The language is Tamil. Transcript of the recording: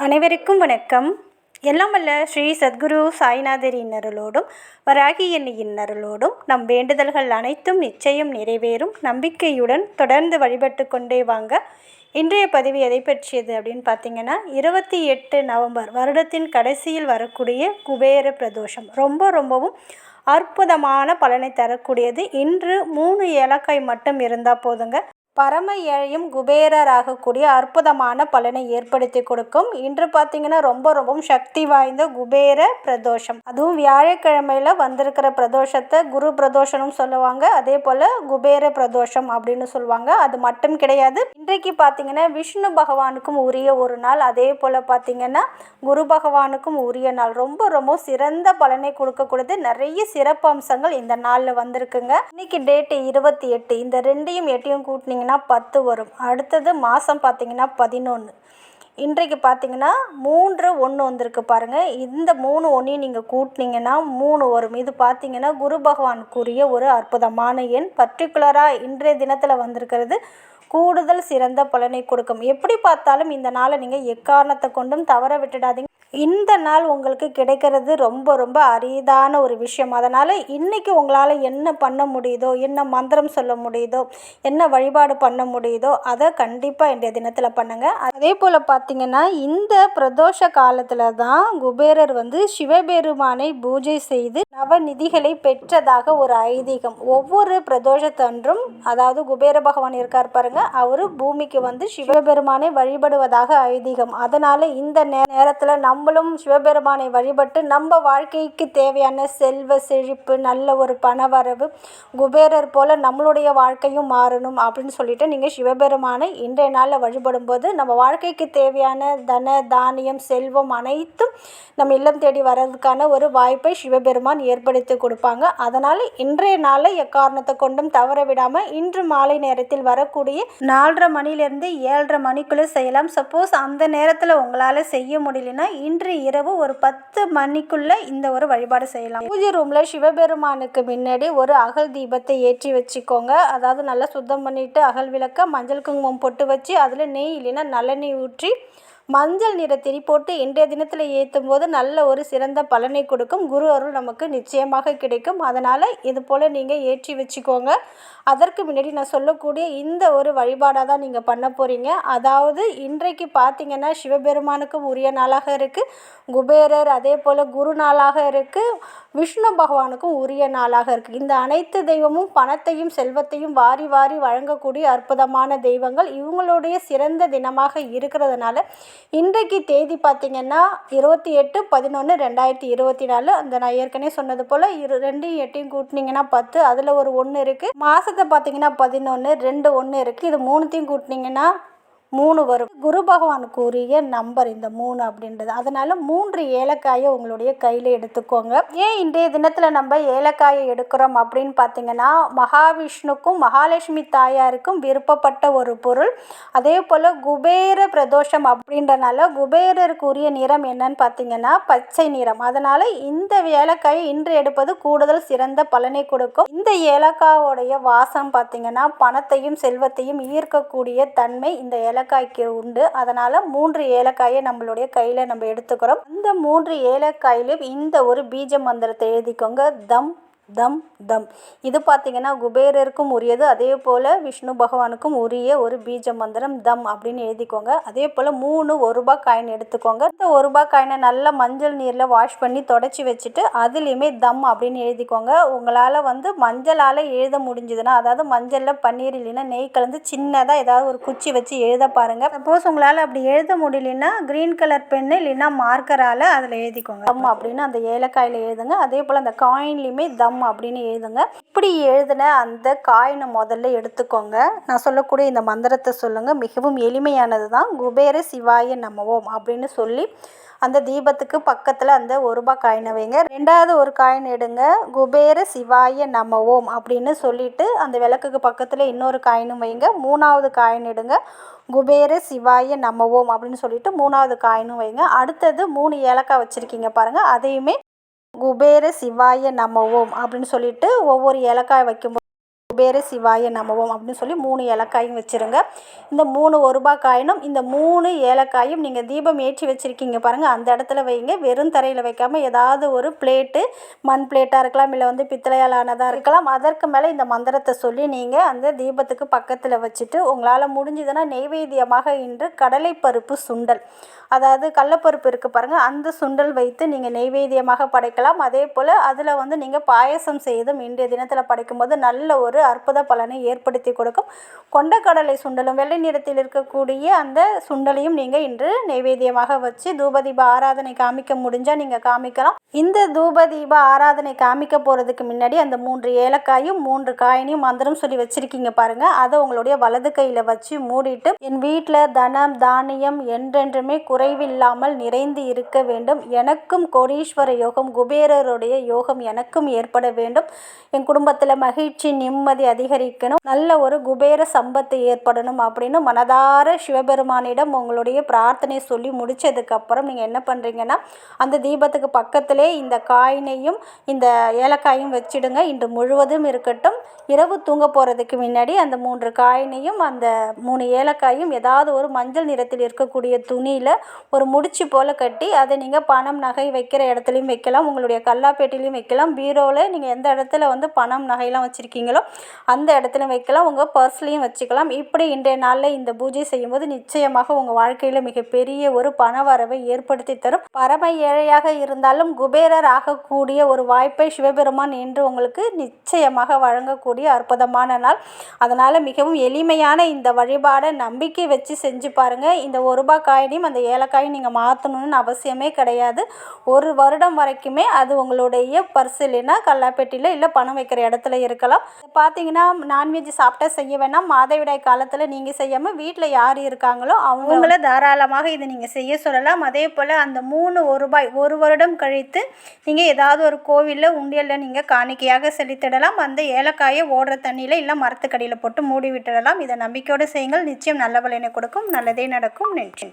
அனைவருக்கும் வணக்கம். எல்லாம் வல்ல ஸ்ரீ சத்குரு சாய்நாதர் இன்னருளோடும் வராகி எண்ணியின் அருளோடும் நம் வேண்டுதல்கள் அனைத்தும் நிச்சயம் நிறைவேறும் நம்பிக்கையுடன் தொடர்ந்து வழிபட்டு கொண்டே வாங்க. இன்றைய பதிவு எதை பற்றியது அப்படின்னு பார்த்தீங்கன்னா, 28 நவம்பர் வருடத்தின் கடைசியில் வரக்கூடிய குபேர பிரதோஷம் ரொம்பவும் அற்புதமான பலனை தரக்கூடியது. இன்று 3 ஏலக்காய் மட்டும் இருந்தால் போதுங்க, பரம ஏழையும் குபேரராகக்கூடிய அற்புதமான பலனை ஏற்படுத்தி கொடுக்கும். இன்று பார்த்தீங்கன்னா ரொம்பவும் சக்தி வாய்ந்த குபேர பிரதோஷம், அதுவும் வியாழக்கிழமையில் வந்திருக்கிற பிரதோஷத்தை குரு பிரதோஷனும் சொல்லுவாங்க, அதே போல் குபேர பிரதோஷம் அப்படின்னு சொல்லுவாங்க. அது மட்டும் கிடையாது, இன்றைக்கு பார்த்தீங்கன்னா விஷ்ணு பகவானுக்கும் உரிய ஒரு நாள், அதே போல் பார்த்தீங்கன்னா குரு பகவானுக்கும் உரிய நாள். ரொம்ப சிறந்த பலனை கொடுக்கக்கூடியது. நிறைய சிறப்பு அம்சங்கள் இந்த நாளில் வந்திருக்குங்க. இன்னைக்கு டேட்டு 28, இந்த 2யும் 8யும் கூட்டினீங்கன்னா 10 வரும். அடுத்தது மாதம் பார்த்தீங்கன்னா 11. இன்றைக்கு பார்த்தீங்கன்னா 3 1 வந்திருக்கு பாருங்கள். இந்த 3 1ஐயும் நீங்கள் கூட்டினீங்கன்னா 3 வரும். இது பார்த்தீங்கன்னா குரு பகவானுக்குரிய ஒரு அற்புதமான எண். பர்டிகுலராக இன்றைய தினத்தில் வந்திருக்கிறது கூடுதல் சிறந்த பலனை கொடுக்கும். எப்படி பார்த்தாலும் இந்த நாளை நீங்கள் எக்காரணத்தை கொண்டும் தவற விட்டுடாதீங்க. இந்த நாள் உங்களுக்கு கிடைக்கிறது ரொம்ப அரிதான ஒரு விஷயம். அதனால் இன்றைக்கி உங்களால் என்ன பண்ண முடியுதோ, என்ன மந்திரம் சொல்ல முடியுதோ, என்ன வழிபாடு பண்ண முடியுதோ அதை கண்டிப்பாக இன்றைய தினத்தில் பண்ணுங்கள். அதே போல் பார்த்திங்கன்னா இந்த பிரதோஷ காலத்தில் தான் குபேரர் சிவபெருமானை பூஜை செய்து நவநிதிகளை பெற்றதாக ஒரு ஐதீகம். ஒவ்வொரு பிரதோஷத்தன்றும், அதாவது குபேர பகவான் இருக்கார் பாருங்க, அவர் பூமிக்கு சிவபெருமானை வழிபடுவதாக ஐதீகம். அதனால் இந்த நேரத்தில் நம்மளும் சிவபெருமானை வழிபட்டு நம்ம வாழ்க்கைக்கு தேவையான செல்வ செழிப்பு, நல்ல ஒரு பணவரவு, குபேரர் போல் நம்மளுடைய வாழ்க்கையும் மாறணும் அப்படின்னு சொல்லிட்டு நீங்கள் சிவபெருமானை இன்றைய நாளில் வழிபடும் போது நம்ம வாழ்க்கைக்கு தேவையான தன தானியம் செல்வம் அனைத்தும் நம்ம இல்லம் தேடி வர்றதுக்கான ஒரு வாய்ப்பை சிவபெருமான் ஏற்படுத்தி கொடுப்பாங்க. அதனால் இன்றைய நாளை எக்காரணத்தை கொண்டும் தவற விடாமல் இன்று மாலை நேரத்தில் வரக்கூடிய 4:30 மணிலேருந்து 7:30 மணிக்குள்ளே செய்யலாம். சப்போஸ் அந்த நேரத்தில் உங்களால் செய்ய முடியலன்னா இன்று இரவு ஒரு 10 மணிக்குள்ளே இந்த ஒரு வழிபாடு செய்யலாம். பூஜை ரூமில் சிவபெருமானுக்கு முன்னாடி ஒரு அகல் தீபத்தை ஏற்றி வச்சுக்கோங்க. அதாவது நல்லா சுத்தம் பண்ணிவிட்டு அகல் விளக்க மஞ்சள் குங்குமம் பொட்டு வச்சு அதில் நெய் இல்லைன்னா நல்லெண்ணெய் ஊற்றி மஞ்சள் நிற திரி போட்டு இன்றைய தினத்தில் ஏற்றும் போது நல்ல ஒரு சிறந்த பலனை கொடுக்கும். குரு அருள் நமக்கு நிச்சயமாக கிடைக்கும். அதனால் இது போல் நீங்கள் ஏற்றி வச்சுக்கோங்க. அதற்கு முன்னாடி நான் சொல்லக்கூடிய இந்த ஒரு வழிபாடாக தான் நீங்கள் பண்ண போகிறீங்க. அதாவது இன்றைக்கு பார்த்திங்கன்னா சிவபெருமானுக்கும் உரிய நாளாக இருக்குது, குபேரர் அதே போல் குரு நாளாக இருக்குது, விஷ்ணு பகவானுக்கும் உரிய நாளாக இருக்குது. இந்த அனைத்து தெய்வமும் பணத்தையும் செல்வத்தையும் வாரி வழங்கக்கூடிய அற்புதமான தெய்வங்கள். இவங்களுடைய சிறந்த தினமாக இருக்கிறதுனால இன்றைக்கு தேதி பார்த்திங்கன்னா 28/11/2024. அந்த நான் ஏற்கனவே சொன்னது போல் 2 8 கூட்டினீங்கன்னா 10, அதில் ஒரு 1 இருக்குது. மாதத்தை பார்த்திங்கன்னா 11, 2 1 இருக்குது. இது 3த்தையும் கூட்டினீங்கன்னா 3 வரும். குரு பகவானுக்கு உரிய நம்பர் இந்த 3 அப்படின்றது. அதனால் 3 ஏலக்காயை உங்களுடைய கையில் எடுத்துக்கோங்க. ஏன் இன்றைய தினத்தில் நம்ம ஏலக்காயை எடுக்கிறோம் அப்படின்னு பார்த்தீங்கன்னா, மகாவிஷ்ணுக்கும் மகாலட்சுமி தாயாருக்கும் விருப்பப்பட்ட ஒரு பொருள். அதே போல் குபேர பிரதோஷம் அப்படின்றனால குபேரருக்கு உரிய நிறம் என்னன்னு பார்த்தீங்கன்னா பச்சை நிறம். அதனால் இந்த ஏலக்காயை இன்று எடுப்பது கூடுதல் சிறந்த பலனை கொடுக்கும். இந்த ஏலக்காயோடைய வாசம் பார்த்தீங்கன்னா பணத்தையும் செல்வத்தையும் ஈர்க்கக்கூடிய தன்மை இந்த ஏலக்காய்க்கு உண்டு. அதனால் 3 ஏலக்காயை நம்மளுடைய கையில் நம்ம எடுத்துக்கிறோம். அந்த 3 ஏலக்காயிலும் இந்த ஒரு பீஜ மந்திரத்தை எழுதிக்கோங்க. தம் தம் தம். இது பார்த்திங்கன்னா குபேரருக்கும் உரியது, அதே போல் விஷ்ணு பகவானுக்கும் உரிய ஒரு பீஜ மந்திரம் தம் அப்படின்னு எழுதிக்கோங்க. அதே போல் 3 1 ரூபாய் காயின் எடுத்துக்கோங்க. இந்த 1 ரூபாய் காயினை நல்லா மஞ்சள் நீரில் வாஷ் பண்ணி தொடச்சி வச்சுட்டு அதுலேயுமே தம் அப்படின்னு எழுதிக்கோங்க. உங்களால் மஞ்சளால் எழுத முடிஞ்சதுன்னா, அதாவது மஞ்சளில் பன்னீர் இல்லைன்னா நெய் கலந்து சின்னதாக ஏதாவது ஒரு குச்சி வச்சு எழுத பாருங்கள். சப்போஸ் உங்களால் அப்படி எழுத முடியலன்னா க்ரீன் கலர் பென்னு இல்லைன்னா மார்க்கரால் அதில் எழுதிக்கோங்க. தம் அப்படின்னு அந்த ஏலக்காயில் எழுதுங்க. அதே போல் அந்த காயின்லேயுமே தம் அப்படின்னு எழுதுங்க. இப்படி எழுதின அந்த காயினை முதல்ல எடுத்துக்கோங்க. நான் சொல்லக்கூடிய இந்த மந்திரத்தை சொல்லுங்க. மிகவும் எளிமையானது தான். குபேர சிவாய நமவோம் அப்படின்னு சொல்லி அந்த தீபத்துக்கு பக்கத்தில் அந்த 1 ரூபாய் காயினை வைங்க. 2வது ஒரு காயின் எடுங்க. குபேர சிவாய நமவோம் அப்படின்னு சொல்லிட்டு அந்த விளக்குக்கு பக்கத்தில் இன்னொரு காயினும் வைங்க. 3வது காயின் எடுங்க. குபேர சிவாய நமவோம் அப்படின்னு சொல்லிட்டு 3வது காயினும் வைங்க. அடுத்தது 3 ஏலக்காய் வச்சுருக்கீங்க பாருங்கள், அதையுமே குபேர சிவாய நமவோம் அப்படின்னு சொல்லிட்டு ஒவ்வொரு ஏலக்காய் வைக்கும்போது குபேர சிவாய நமவோம் அப்படின்னு சொல்லி 3 ஏலக்காயும் வச்சுருங்க. இந்த 3 1 காயினும் இந்த 3 ஏலக்காயும் நீங்கள் தீபம் ஏற்றி வச்சுருக்கீங்க பாருங்கள், அந்த இடத்துல வைங்க. வெறும் தரையில் வைக்காமல் ஏதாவது ஒரு பிளேட்டு, மண் பிளேட்டாக இருக்கலாம், இல்லை வந்து பித்தளையால் ஆனதாக இருக்கலாம். அதற்கு மேலே இந்த மந்திரத்தை சொல்லி நீங்கள் அந்த தீபத்துக்கு பக்கத்தில் வச்சுட்டு உங்களால் முடிஞ்சதுன்னா நெய்வேத்தியமாக இன்று கடலைப்பருப்பு சுண்டல், அதாவது கடலைப்பருப்பு இருக்குது பாருங்கள், அந்த சுண்டல் வைத்து நீங்கள் நெய்வேத்தியமாக படைக்கலாம். அதே போல் அதில் வந்து நீங்கள் பாயசம் செய்தும் இன்றைய தினத்தில் படைக்கும்போது நல்ல ஒரு அற்புத பலனை ஏற்படுத்தி கொடுக்கும். கொண்டக்கடலை சுண்டலும் வெள்ளை நிறத்தில் இருக்கக்கூடிய அந்த சுண்டலையும் நீங்கள் இன்று நைவேத்தியமாக வச்சு தூபதீப ஆராதனை காமிக்க முடிஞ்சால் நீங்கள் காமிக்கலாம். இந்த தூபதீப ஆராதனை காமிக்க போகிறதுக்கு முன்னாடி அந்த 3 ஏலக்காயும் 3 காயினையும் மந்திரம் சொல்லி வச்சுருக்கீங்க பாருங்கள், அதை உங்களுடைய வலது கையில் வச்சு மூடிட்டு, என் வீட்டில் தனம் தானியம் என்றென்றுமே குறைவில்லாமல் நிறைந்து இருக்க வேண்டும், எனக்கும் கோடீஸ்வர யோகம் குபேரருடைய யோகம் எனக்கும் ஏற்பட வேண்டும், என் குடும்பத்தில் மகிழ்ச்சி நிம்மதி அதிகரிக்கணும், நல்ல ஒரு குபேர சம்பத்து ஏற்படணும் அப்படின்னு மனதார சிவபெருமானிடம் உங்களுடைய பிரார்த்தனை சொல்லி முடித்ததுக்கப்புறம் நீங்கள் என்ன பண்ணுறீங்கன்னா, அந்த தீபத்துக்கு பக்கத்திலே இந்த காயினையும் இந்த ஏலக்காயும் வச்சிடுங்க. இன்று முழுவதும் இருக்கட்டும். இரவு தூங்க போகிறதுக்கு முன்னாடி அந்த 3 காயினையும் அந்த 3 ஏலக்காயும் ஏதாவது ஒரு மஞ்சள் நிறத்தில் இருக்கக்கூடிய துணியில் ஒரு முடிச்சு போல் கட்டி அதை நீங்கள் பணம் நகை வைக்கிற இடத்துலையும் வைக்கலாம், உங்களுடைய கல்லாப்பேட்டிலையும் வைக்கலாம், பீரோவில் நீங்கள் எந்த இடத்துல வந்து பணம் நகையெல்லாம் வச்சுருக்கீங்களோ அந்த இடத்துல வைக்கலாம், உங்கள் பர்ஸ்லையும் வச்சுக்கலாம். இப்படி இன்றைய நாளில் இந்த பூஜை செய்யும்போது நிச்சயமாக உங்கள் வாழ்க்கையில் மிகப்பெரிய ஒரு பண வரவை ஏற்படுத்தி தரும். பரம ஏழையாக இருந்தாலும் குபேரர் ஆகக்கூடிய ஒரு வாய்ப்பை சிவபெருமான் இன்று உங்களுக்கு நிச்சயமாக வழங்கக்கூடிய அற்புதமான நாள். அதனால் மிகவும் எளிமையான இந்த வழிபாடை நம்பிக்கை வச்சு செஞ்சு பாருங்கள். இந்த 1 காயினையும் அந்த ஏலக்காயும் நீங்கள் மாற்றணும்னு அவசியமே கிடையாது. 1 வருடம் வரைக்குமே அது உங்களுடைய பர்ஸ் இல்லைன்னா கல்லாப்பெட்டியில் இல்லை பணம் வைக்கிற இடத்துல இருக்கலாம். பார்த்தீங்கன்னா நான்வெஜ் சாப்பிட்டா செய்ய வேணாம், மாதவிடாய் காலத்தில் நீங்கள் செய்யாமல் வீட்டில் யார் இருக்காங்களோ அவங்கள தாராளமாக இதை நீங்கள் செய்ய சொல்லலாம். அதே போல் அந்த 3 ரூபாய் 1 வருடம் கழித்து நீங்கள் ஏதாவது ஒரு கோவிலில் உண்டியலில் நீங்கள் காணிக்கையாக செலுத்திடலாம். அந்த ஏலக்காயை ஓடுற தண்ணியில் இல்லை மரத்துக்கடியில் போட்டு மூடி விட்டுடலாம். இதை நம்பிக்கையோடு செய்யுங்கள், நிச்சயம் நல்ல பலனை கொடுக்கும், நல்லதே நடக்கும். நன்றி.